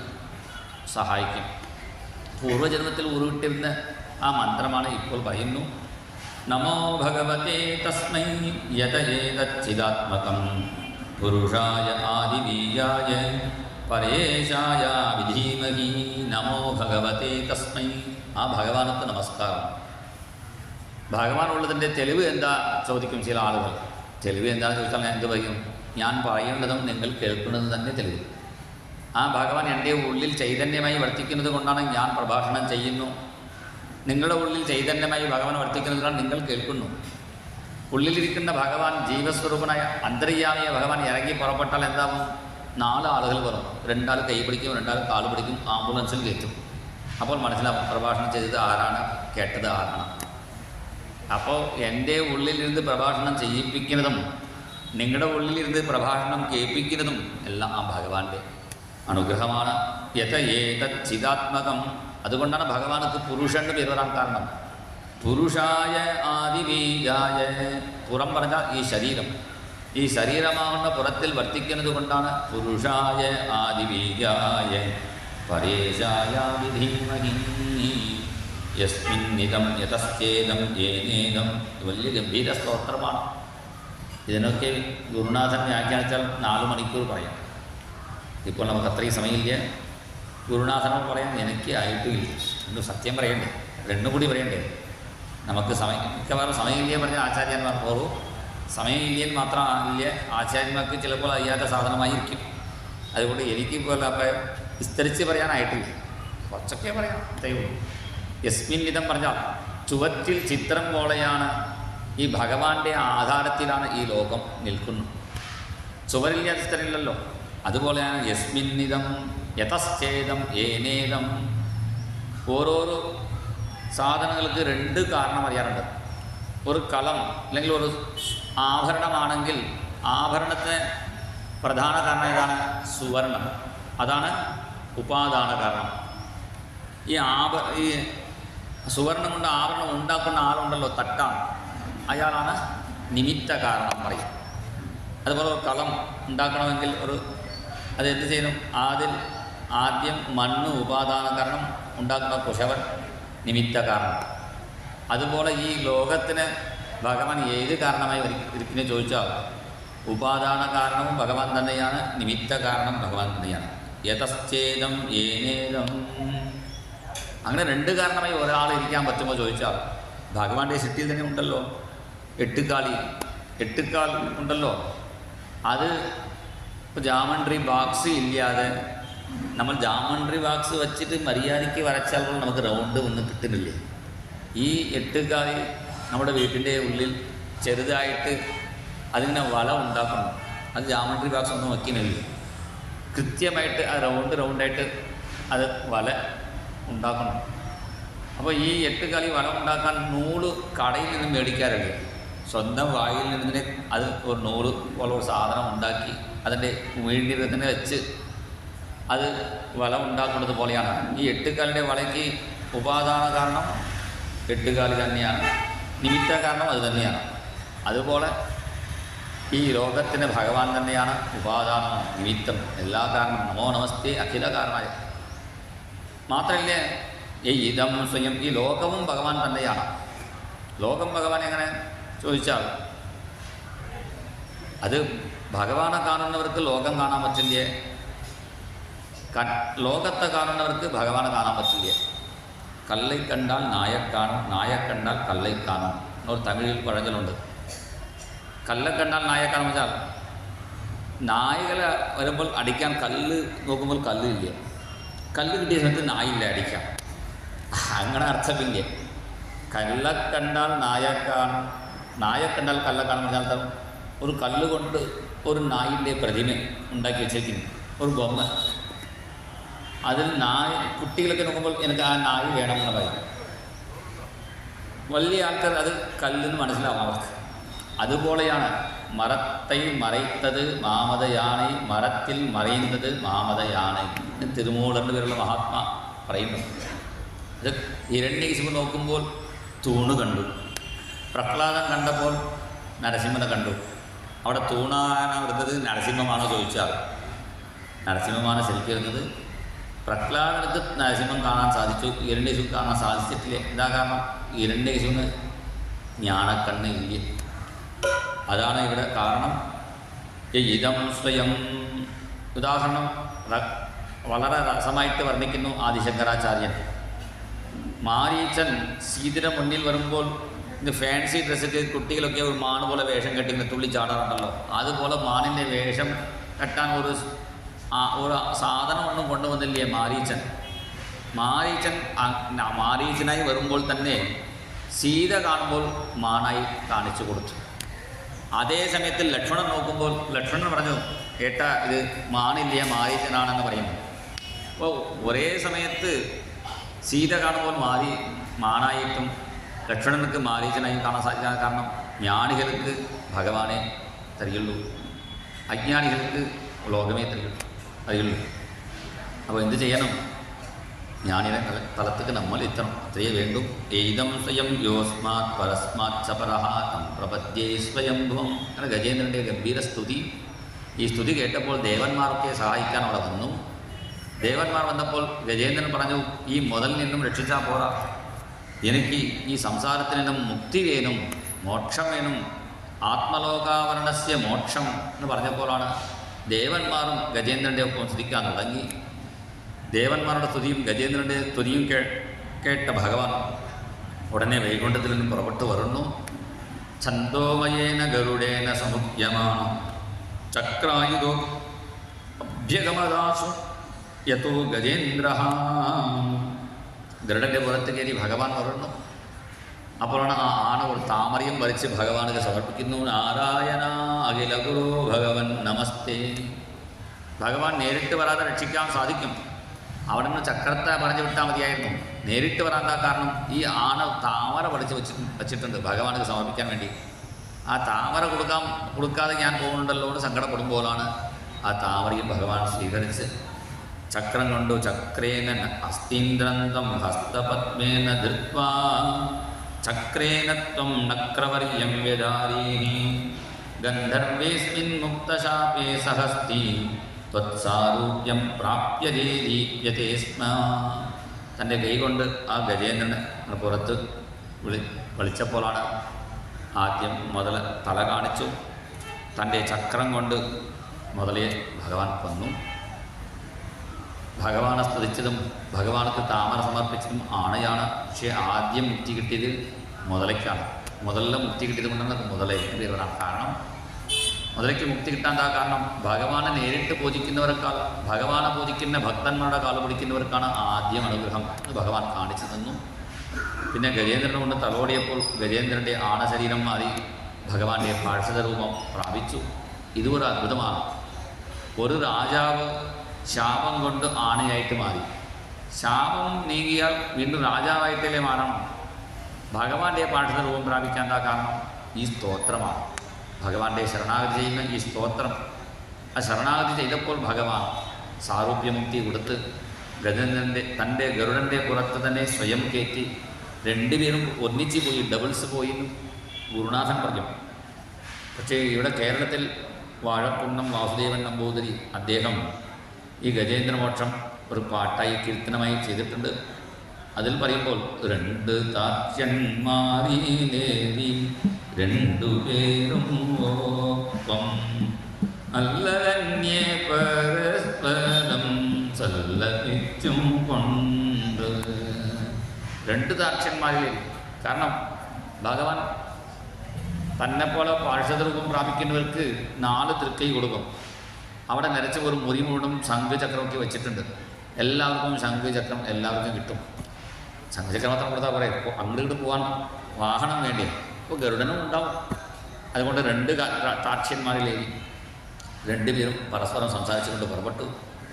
സഹായിക്കും. പൂർവ്വജന്മത്തിൽ ഉരുവിട്ടിരുന്ന ആ മന്ത്രമാണ് ഇപ്പോൾ പറയുന്നു. നമോ ഭഗവതേ തസ്മൈ യതയേതച്ചിദാത്മകം പുരുഷായ ആദിബീജായ പരേശായ വിധീമഹി. നമോ ഭഗവതേ തസ്മൈ. ആ ഭഗവാനത്ത് നമസ്കാരം. ഭഗവാനുള്ളതിൻ്റെ തെളിവ് എന്താ ചോദിക്കും ചില ആളുകൾ. തെളിവ് എന്താണെന്ന് ചോദിച്ചാൽ ഞാൻ എന്ത് പറയും? ഞാൻ പറയുന്നതും നിങ്ങൾ കേൾക്കുന്നതും തന്നെ തെളിവ്. ആ ഭഗവാൻ എൻ്റെ ഉള്ളിൽ ചൈതന്യമായി വർത്തിക്കുന്നത് കൊണ്ടാണ് ഞാൻ പ്രഭാഷണം ചെയ്യുന്നു. നിങ്ങളുടെ ഉള്ളിൽ ചൈതന്യമായി ഭഗവാൻ വർത്തിക്കുന്നതിനാണ് നിങ്ങൾ കേൾക്കുന്നു. ഉള്ളിലിരിക്കുന്ന ഭഗവാൻ ജീവസ്വരൂപനായ അന്തര്യാമിയ ഭഗവാൻ ഇറങ്ങി പുറപ്പെട്ടാൽ എന്താവും? 4 ആളുകൾ വരും. 2 ആൾ കൈ പിടിക്കും, 2 ആൾ കാല് പിടിക്കും, ആംബുലൻസിൽ കയറ്റും. അപ്പോൾ മനസ്സിലാവും പ്രഭാഷണം ചെയ്തത് ആരാണ്, കേട്ടത് ആരാണ്. അപ്പോൾ എൻ്റെ ഉള്ളിലിരുന്ന് പ്രഭാഷണം ചെയ്യിപ്പിക്കുന്നതും നിങ്ങളുടെ ഉള്ളിലിരുന്ന് പ്രഭാഷണം കേൾപ്പിക്കുന്നതും എല്ലാം ആ ഭഗവാന്റെ അനുഗ്രഹമാണ്. യതയേതച്ചിദാത്മകം. അതുകൊണ്ടാണ് ഭഗവാനക്ക് പുരുഷൻ എന്ന് പേര് വരാൻ കാരണം. പുരുഷായ ആദിബീജായ. പുറം പറഞ്ഞാൽ ഈ ശരീരം. ഈ ശരീരമാകുന്ന പുറത്തിൽ വർത്തിക്കുന്നത് കൊണ്ടാണ് പുരുഷായ ആദിബീജായ പരേശായ വിധീമഹി. യസ്മിന്നിദം യതശ്ചേദം യേനേദം. വലിയ ഗംഭീര സ്തോത്രമാണ്. ഇതിനൊക്കെ ഗുരുനാഥൻ വ്യാഖ്യാനിച്ചാൽ 4 മണിക്കൂർ പറയാം. ഇപ്പോൾ നമുക്ക് അത്രയും സമയമില്ല. ഗുരുനാഥനോട് പറയാൻ എനിക്ക് ആയിട്ടില്ല. ഒന്ന് സത്യം പറയണ്ടേ, 2 കൂടി പറയണ്ടേ. നമുക്ക് മിക്കവാറും സമയമില്ല പറഞ്ഞാൽ ആചാര്യന്മാർ പോകൂ. സമയമില്ലെങ്കിൽ മാത്രമില്ല, ആചാര്യന്മാർക്ക് ചിലപ്പോൾ അറിയാത്ത സാധനമായിരിക്കും. അതുകൊണ്ട് എനിക്കിപ്പോൾ അപ്പം വിസ്തരിച്ച് പറയാനായിട്ടില്ല, കുറച്ചൊക്കെ പറയാം. ദൈവം യസ്മിന്നിതം പറഞ്ഞാൽ ചുവറ്റിൽ ചിത്രം പോലെയാണ്. ഈ ഭഗവാന്റെ ആധാരത്തിലാണ് ഈ ലോകം നിൽക്കുന്നത്. ചുവരില്ല ചിത്രമില്ലല്ലോ. അതുപോലെയാണ് യസ്മിന്നിതം യതശ്ചേദം ഏനേദം. ഓരോരോ സാധനങ്ങൾക്ക് 2 കാരണം അറിയാറുണ്ട്. ഒരു കലം അല്ലെങ്കിൽ ഒരു ആഭരണമാണെങ്കിൽ ആഭരണത്തിന് പ്രധാന കാരണം ഏതാണ്? സുവർണം. അതാണ് ഉപാദാന കാരണം. ഈ സുവർണം കൊണ്ട് ആഭരണം ഉണ്ടാക്കുന്ന ആളുണ്ടല്ലോ, തട്ടാണ്, അയാളാണ് നിമിത്ത കാരണം പറയും. അതുപോലെ ഒരു കളം ഉണ്ടാക്കണമെങ്കിൽ അത് എന്ത് ചെയ്യണം? ആദ്യം മണ്ണ് ഉപാദാന കാരണം, ഉണ്ടാക്കുന്ന കുശവൻ നിമിത്ത കാരണം. അതുപോലെ ഈ ലോകത്തിന് ഭഗവാൻ ഏത് കാരണമായി ഇരിക്കുന്നു ചോദിച്ചാൽ ഉപാദാന കാരണവും ഭഗവാൻ തന്നെയാണ്, നിമിത്ത കാരണം ഭഗവാൻ തന്നെയാണ്. യതശ്ചേദം ഏനേദം. അങ്ങനെ രണ്ട് കാരണമായി ഒരാൾ ഇരിക്കാൻ പറ്റുമോ ചോദിച്ചാൽ ഭഗവാന്റെ സൃഷ്ടിയിൽ തന്നെ ഉണ്ടല്ലോ എട്ടുകാൽ ഉണ്ടല്ലോ. അത് ഇപ്പോൾ ജാമണ്ട്രി ബാക്സ് ഇല്ലാതെ നമ്മൾ ജാമണ്ട്രി ബാക്സ് വെച്ചിട്ട് മര്യാദയ്ക്ക് വരച്ചാൽ നമുക്ക് റൗണ്ട് ഒന്നും കിട്ടുന്നില്ലേ. ഈ എട്ടുകാലി നമ്മുടെ വീട്ടിൻ്റെ ഉള്ളിൽ ചെറുതായിട്ട് അതിങ്ങനെ വല ഉണ്ടാക്കണം. അത് ജാമണ്ട്രി ബാക്സ് ഒന്നും വയ്ക്കുന്നില്ല. കൃത്യമായിട്ട് ആ റൗണ്ടായിട്ട് അത് വല ഉണ്ടാക്കണം. അപ്പോൾ ഈ എട്ടുകാലി വല ഉണ്ടാക്കാൻ നൂല് കടയിൽ നിന്ന് മേടിക്കാറില്ല. സ്വന്തം വായിൽ നിന്ന് അത് ഒരു നൂല് പോലെ ഒരു സാധനം ഉണ്ടാക്കി അതിൻ്റെ വീട്ടിൽ തന്നെ വെച്ച് അത് വല ഉണ്ടാക്കുന്നത് പോലെയാണ്. ഈ എട്ടുകാലിൻ്റെ വലയ്ക്ക് ഉപാദാന കാരണം എട്ടുകാലി തന്നെയാണ്, നിമിത്ത കാരണം അത് തന്നെയാണ്. അതുപോലെ ഈ ലോകത്തിന് ഭഗവാൻ തന്നെയാണ് ഉപാദാനം, നിമിത്തം, എല്ലാ കാരണം. നമോ നമസ്തേ അഖില കാരണമായ. മാത്രമല്ല ഈ ഇതം സ്വയം, ഈ ലോകവും ഭഗവാൻ തന്നെയാണ്. ലോകം ഭഗവാൻ എങ്ങനെ ചോദിച്ചാൽ അത് ഭഗവാനെ കാണുന്നവർക്ക് ലോകം കാണാൻ പറ്റില്ലേ, ലോകത്തെ കാണുന്നവർക്ക് ഭഗവാനെ കാണാൻ പറ്റില്ലേ. കല്லை കണ്ടാൽ നായക്കാണും, നായക്കണ്ടാൽ കല്லை കാണും എന്നൊരു തമിഴിൽ പഴഞ്ചലുണ്ട്. കല്ലെ കണ്ടാൽ നായക്കാണെന്ന് വെച്ചാൽ നായകളെ വരുമ്പോൾ അടിക്കാൻ കല്ല് നോക്കുമ്പോൾ കല്ലില്ല, കല്ല് കിട്ടിയ സമയത്ത് നായില്ല അടിക്കാം, അങ്ങനെ അർത്ഥമില്ല. കല്ലെ കണ്ടാൽ നായക്കാണും, നായക്കണ്ടാൽ കല്ലെ കാണുന്ന പറഞ്ഞാൽ ഒരു കല്ല് കൊണ്ട് ഒരു നായിൻ്റെ പ്രതിമ ഉണ്ടാക്കി വെച്ചേക്കുന്നു, ഒരു ബൊമ്മ. അതിൽ കുട്ടികളൊക്കെ നോക്കുമ്പോൾ എനിക്ക് ആ നായി വേണമെന്ന് പറയും. വലിയ ആൾക്കാർ അത് കല്ലെന്ന് മനസ്സിലാവും അവർക്ക്. അതുപോലെയാണ് മരത്തെ മറയ്ത്തത് മാമത യാണൈ, മരത്തിൽ മറയുന്നത് മാമത യാണൈ. തിരുമൂലറിൻ്റെ പേരുള്ള മഹാത്മാ പറയുന്നു. ഇത് ഹിരണ്യകശിപു നോക്കുമ്പോൾ തൂണ് കണ്ടു, പ്രഹ്ലാദൻ കണ്ടപ്പോൾ നരസിംഹനെ കണ്ടു. അവിടെ തൂണാണ് വരുന്നത്, നരസിംഹമാണോ ചോദിച്ചാൽ നരസിംഹമാണ് ശരിക്കും വരുന്നത്. പ്രഹ്ലാദനക്ക് നരസിംഹം കാണാൻ സാധിച്ചു, ഹിരണ്യകശിപു കാണാൻ സാധിച്ചിട്ടില്ല. എന്താ കാരണം? ഹിരണ്യകശിപുവിന് ജ്ഞാനക്കണ്ണ് ഇല്ല. അതാണ് ഇവിടെ കാരണം. ഇതം സ്വയം. ഉദാഹരണം വളരെ രസമായിട്ട് വർണ്ണിക്കുന്നു ആദിശങ്കരാചാര്യൻ. മാരീച്ചൻ സീതയുടെ മുന്നിൽ വരുമ്പോൾ ഇത് ഫാൻസി ഡ്രസ്സിട്ട് കുട്ടികളൊക്കെ ഒരു മാണ് പോലെ വേഷം കെട്ടി തുള്ളി ചാടാറുണ്ടല്ലോ. അതുപോലെ മാനിൻ്റെ വേഷം കെട്ടാൻ ഒരു സാധനം ഒന്നും കൊണ്ടുവന്നില്ലേ മാരീച്ചൻ. മാരീച്ചനായി വരുമ്പോൾ തന്നെ സീത കാണുമ്പോൾ മാനായി കാണിച്ചു കൊടുത്തു. അതേ സമയത്ത് ലക്ഷ്മണൻ നോക്കുമ്പോൾ ലക്ഷ്മണൻ പറഞ്ഞു, ഏട്ടാ ഇത് മാനില്ല മാരീച്ചനാണെന്ന് പറയുന്നു. അപ്പോൾ ഒരേ സമയത്ത് സീത കാണുമ്പോൾ മാനായിട്ടും ലക്ഷ്മണനക്ക് മാരീച്ചനായി കാണാൻ സാധിക്കാൻ കാരണം ജ്ഞാനികൾക്ക് ഭഗവാനെ തരികയുള്ളൂ, അജ്ഞാനികൾക്ക് ലോകമേ തരികയുള്ളൂ. അപ്പോൾ എന്ത് ചെയ്യണം? ജ്ഞാനിയുടെ തലത്തേക്ക് നമ്മൾ എത്തണം, അത്രയേ വേണ്ടു. ഏതം സ്വയം യോസ്മാത് പരസ്മാത് ചപരഹ തം പ്രപദ്യേ സ്വയംഭുവം. അങ്ങനെ ഗജേന്ദ്രൻ്റെ ഗംഭീര സ്തുതി. ഈ സ്തുതി കേട്ടപ്പോൾ ദേവന്മാർക്ക് സഹായിക്കാൻ അവിടെ വന്നു. ദേവന്മാർ വന്നപ്പോൾ ഗജേന്ദ്രൻ പറഞ്ഞു, ഈ മുതൽ നിന്നും രക്ഷിച്ചാൽ പോരാ, എനിക്ക് ഈ സംസാരത്തിൽ നിന്നും മുക്തി വേണം, മോക്ഷം വേണം, ആത്മലോകാവരണസ്യ മോക്ഷം എന്ന് പറഞ്ഞപ്പോഴാണ് ദേവന്മാരും ഗജേന്ദ്രൻ്റെ ഒപ്പം സ്തുതിക്കാൻ തുടങ്ങി. ദേവന്മാരുടെ സ്തുതിയും ഗജേന്ദ്രൻ്റെ സ്തുതിയും കേട്ട ഭഗവാൻ ഉടനെ വൈകുണ്ഠത്തിൽ നിന്നും പുറപ്പെട്ടു വരുന്നു. ഛന്ദോമയേന ഗരുഡേന സമുദ്യമാണ് ചക്രായുധോ അഭ്യഗമദാസു യതോ ഗജേന്ദ്ര. ഗരുഡൻ്റെ പുറത്ത് കയറി ഭഗവാൻ വരുന്നു. അപ്പോഴാണ് ആ ആണ ഒരു താമരയും വരച്ച് ഭഗവാനൊക്കെ സമർപ്പിക്കുന്നു. നാരായണ അഖില ഗുരു ഭഗവൻ നമസ്തേ. ഭഗവാൻ നേരിട്ട് വരാതെ രക്ഷിക്കാൻ സാധിക്കും. അവിടെ നിന്ന് ചക്രത്തെ പറഞ്ഞു വിട്ടാൽ മതിയായിരുന്നു. നേരിട്ട് വരാത്ത കാരണം ഈ ആണ താമര പഠിച്ച് വെച്ചിട്ടുണ്ട് ഭഗവാനൊക്കെ സമർപ്പിക്കാൻ വേണ്ടി. ആ താമര കൊടുക്കാതെ ഞാൻ പോകുന്നുണ്ടല്ലോ എന്ന് സങ്കടപ്പെടുമ്പോഴാണ് ആ താമരയും ഭഗവാൻ സ്വീകരിച്ച് ചക്രം കൊണ്ടു ചക്രേന അസ്ഥീന്ദ്രന്തം ഹസ്തപത്മേന ധൃത്വാ ചക്രേന ത്വം നക്രവർയം വ്യധാരീഹി ഗന്ധർവേസ്മിൻ മുക്തശാപേ സഹസ്തി ത്വത്സാരൂപ്യം പ്രാപ്യതേ ദീപ്യതേ സ്മ. തൻ്റെ കൈ കൊണ്ട് ആ ഗജേന്ദ്രനെ പുറത്ത് വിളിച്ചപ്പോഴാണ് ആദ്യം മുതൽ തല കാണിച്ചു. തൻ്റെ ചക്രം കൊണ്ട് മുതലയെ ഭഗവാൻ കൊന്നു. ഭഗവാനെ സ്തുതിച്ചതും ഭഗവാനക്ക് താമര സമർപ്പിച്ചതും ആണയാണ്. പക്ഷേ ആദ്യം മുക്തി കിട്ടിയത് മുതലയ്ക്കാണ്. മുതലിലെ മുക്തി കിട്ടിയത് കൊണ്ടാണ് മുതലയ്ക്ക് പേരാണ്. കാരണം മുതലയ്ക്ക് മുക്തി കിട്ടാൻ കാരണം ഭഗവാനെ നേരിട്ട് പൂജിക്കുന്നവർക്കാൾ ഭഗവാനെ പൂജിക്കുന്ന ഭക്തന്മാരുടെ കാല് പിടിക്കുന്നവർക്കാണ് ആദ്യം അനുഗ്രഹം ഭഗവാൻ കാണിച്ചു തന്നു. പിന്നെ ഗജേന്ദ്രനെ കൊണ്ട് തലോടിയപ്പോൾ ഗജേന്ദ്രൻ്റെ ആണശരീരം മാറി ഭഗവാന്റെ പാഴ്സത രൂപം പ്രാപിച്ചു. ഇതൊരു അത്ഭുതമാണ്. ഒരു രാജാവ് ശാപം കൊണ്ട് ആണയായിട്ട് മാറി. ശാപം നീങ്ങിയാൽ വീണ്ടും രാജാവായിട്ടല്ലേ മാറണം. ഭഗവാന്റെ പാഴ്സത രൂപം പ്രാപിക്കാൻ കാരണം ഈ സ്തോത്രമാണ്. ഭഗവാന്റെ ശരണാഗതി ചെയ്യുന്ന ഈ സ്തോത്രം, ആ ശരണാഗതി ചെയ്തപ്പോൾ ഭഗവാൻ സാരൂപ്യമുക്തി കൊടുത്ത് തൻ്റെ ഗരുഡൻ്റെ പുറത്ത് തന്നെ സ്വയം കയറ്റി രണ്ടുപേരും ഒന്നിച്ച് പോയി, ഡബിൾസ് പോയി ഗുരുനാഥൻ പറഞ്ഞു. പക്ഷേ ഇവിടെ കേരളത്തിൽ വാഴക്കുന്നം വാസുദേവൻ നമ്പൂതിരി അദ്ദേഹം ഈ ഗജേന്ദ്രമോക്ഷം ഒരു പാട്ടായി കീർത്തനമായി ചെയ്തിട്ടുണ്ട്. അതിൽ പറയുമ്പോൾ രണ്ട് താക്ഷ്യന്മാരിലേറി രണ്ടുപേരും ഒപ്പം അല്ലതന്യേ പരസ്പരം സല്ലപിച്ചും കൊണ്ട്. രണ്ട് താക്ഷ്യന്മാരിലേറി. കാരണം ഭഗവാൻ തന്നെപ്പോലെ പാഴ്ഷദരൂപം പ്രാപിക്കുന്നവർക്ക് 4 തൃക്കൈ കൊടുക്കും. അവിടെ നിരച്ച ഒരു മുറി മുഴുവൻ ശംഖുചക്രമൊക്കെ വെച്ചിട്ടുണ്ട്. എല്ലാവർക്കും ശംഖുചക്രം എല്ലാവർക്കും കിട്ടും. ശംഖുചക്രം മാത്രം കൊടുത്താൽ പറയും. ഇപ്പോൾ അങ്ങോട്ട് പോകാൻ വാഹനം വേണ്ടി ഇപ്പോൾ ഗരുഡനും ഉണ്ടാവും. അതുകൊണ്ട് 2 താക്ഷ്യന്മാരിലേറി രണ്ടുപേരും പരസ്പരം സംസാരിച്ചുകൊണ്ട് പുറപ്പെട്ടു.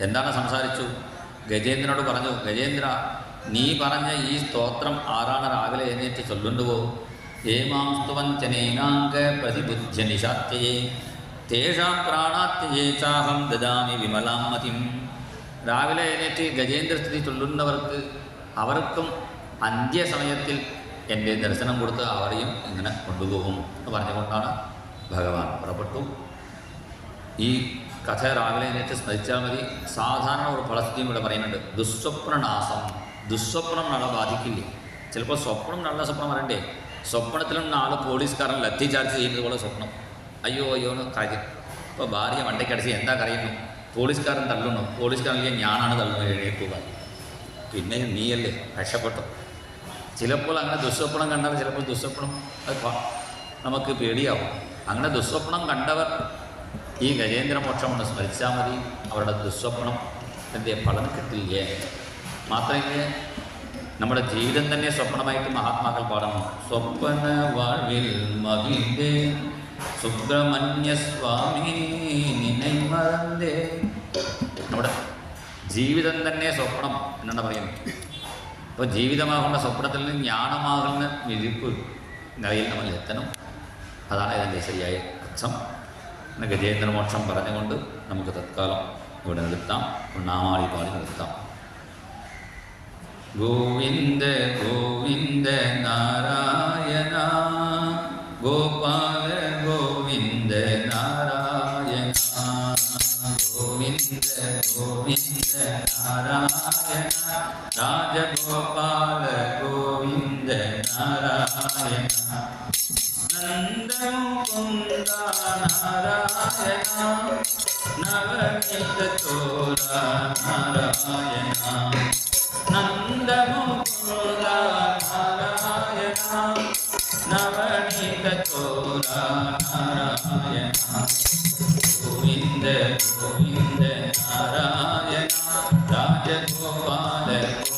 എന്താണ് സംസാരിച്ചു? ഗജേന്ദ്രനോട് പറഞ്ഞു, ഗജേന്ദ്ര, നീ പറഞ്ഞ ഈ സ്തോത്രം ആരാണ് രാവിലെ എഴുന്നേറ്റ് ചൊല്ലുണ്ടുവോ? ഏമാം സ്തുവഞ്ചനേനാങ്ക പ്രതിബുദ്ധ്യ നിശാത്യയേ തേഷാം പ്രാണാത്യയേ ചാഹം ദദാമി വിമലാം മതിം. രാവിലെ എഴുന്നേറ്റ് ഗജേന്ദ്രസ്തുതി ചൊല്ലുന്നവർക്ക് അവർക്കും അന്ത്യസമയത്തിൽ എൻ്റെ ദർശനം കൊടുത്ത് അവരെയും ഇങ്ങനെ കൊണ്ടുപോകും എന്ന് പറഞ്ഞുകൊണ്ടാണ് ഭഗവാൻ പുറപ്പെട്ടു. ഈ കഥ രാവിലെ എഴുന്നേറ്റ് സ്മരിച്ചാൽ മതി. സാധാരണ ഒരു ഫലസ്ഥിതിയും ഇവിടെ പറയുന്നുണ്ട്. ദുസ്വപ്നനാശം. ദുസ്വപ്നം നാളെ ബാധിക്കില്ലേ? ചിലപ്പോൾ സ്വപ്നം നല്ല സ്വപ്നം വരണ്ടേ? സ്വപ്നത്തിലും നാളെ പോലീസുകാരൻ ലത്തി ചാർജ് ചെയ്യുന്നത് പോലെ സ്വപ്നം. അയ്യോ അയ്യോ എന്ന് കാര്യം. ഇപ്പോൾ ഭാര്യ വണ്ടയ്ക്കടിച്ച് എന്താ കരയുന്നു? പോലീസുകാരൻ തള്ളുന്നു. പോലീസുകാരനിലെ ഞാനാണ് തള്ളുന്നത്, എഴുന്നേൽക്കുക. പിന്നെ നീയല്ലേ രക്ഷപ്പെട്ടു. ചിലപ്പോൾ അങ്ങനെ ദുസ്വപ്നം കണ്ടാൽ ചിലപ്പോൾ ദുസ്വപ്നം അത് നമുക്ക് പേടിയാവും. അങ്ങനെ ദുസ്വപ്നം കണ്ടവർ ഈ ഗജേന്ദ്രമോക്ഷം കൊണ്ട് സ്മരിച്ചാൽ മതി. അവരുടെ ദുസ്വപ്നം എൻ്റെ ഫലം കിട്ടില്ലേ. മാത്രമേ നമ്മുടെ ജീവിതം തന്നെ സ്വപ്നമായിട്ട് മഹാത്മാക്കൾ പാടുന്നു. സ്വപ്ന വാഴ്വിൽ മകിന്റെ സുബ്രഹ്മണ്യസ്വാമി നിന്നെ മറന്നേ. നമ്മുടെ ജീവിതം തന്നെ സ്വപ്നം എന്നാണ് പറയുന്നത്. അപ്പോൾ ജീവിതമാകുന്ന സ്വപ്നത്തിൽ നിന്ന് ജ്ഞാനമാകുന്ന വിരിപ്പ് നിലയിൽ നമ്മൾ എത്തണം. അതാണ് ഇതിൻ്റെ ശരിയായ അർത്ഥം. എന്ന ഗജേന്ദ്രമോക്ഷം പറഞ്ഞുകൊണ്ട് നമുക്ക് തത്കാലം ഇവിടെ നിർത്താം. നാമാളി പാടി നിർത്താം. ഗോവിന്ദ ഗോവിന്ദ നാരായണ ഗോപാല ഗോവിന്ദ നാരായണ ഗോവിന്ദ ഗോവിന്ദ നാരായണ രാജഗോപാല ഗോവിന്ദ നാരായണ നന്ദമുകുന്ദ നാരായണ നവനീത ചോര നാരായണ നന്ദമുകുന്ദ നാരായണ നവനീത ചോര നാരായണ ഗോവിന്ദ ഗോവിന്ദ നാരായണ രാജഗോപാല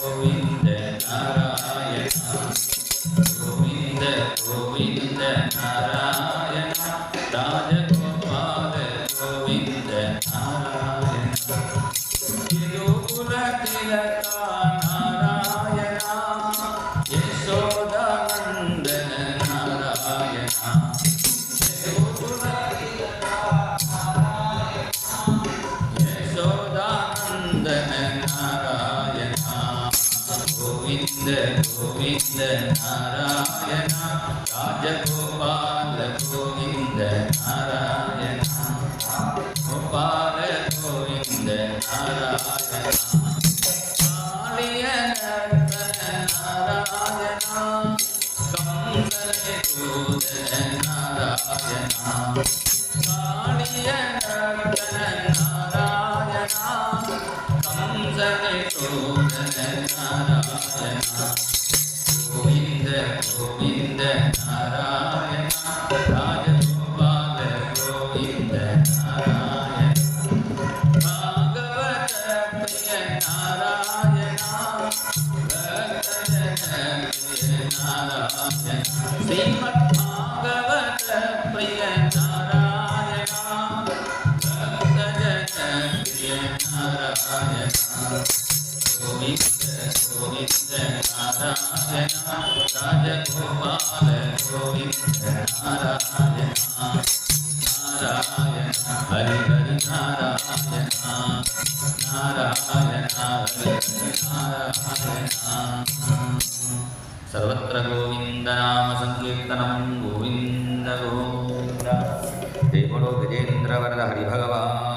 ഗോവിന്ദ നാരായണ ഗോവിന്ദ ഗോവിന്ദ നാരായണ രാജഗോപാല ഗോവിന്ദ നാരായണ തിരുകുലതിലക നാരായണ യശോദാനന്ദന നാരായണ യശോദാനന്ദന നാരായണ ഗോവിന്ദ ഗോവിന്ദ നാരായണ രാജഗോപാല ഗോവിന്ദ നാരായണ ഗോപാല ഗോവിന്ദ നാരായണ കാളിയനർദ്ദന നാരായണ കംസനൂദന നാരായണ കാളിയനർദ്ദന നാരായണ ഗോവിന്ദ ഗോവിന്ദ നാരായണ രാജഗോപാല ഗോവിന്ദ നാരായണ ഭാഗവത പ്രിയ നാരായണ ഭക്തജന പ്രിയ നാരായണ ശ്രീമദ് ഭാഗവത പ്രിയ നാരായണ ഭക്തജന പ്രിയ നാരായണ ഗോവിന്ദ ഗോവിന്ദ നാരായണ രാജഗോപാല ഗോവിന്ദ നാരായണ നാരായണ ഹരി ഹരി നാരായണ നാരായണ ഹരി ഹരി നാരായണ സർവത്ര ഗോവിന്ദനാമ സങ്കീർത്തനം ഗോവിന്ദ ഗോവിന്ദ ജയ ബോലോ ഗജേന്ദ്ര വരദ ഹരി ഭഗവാൻ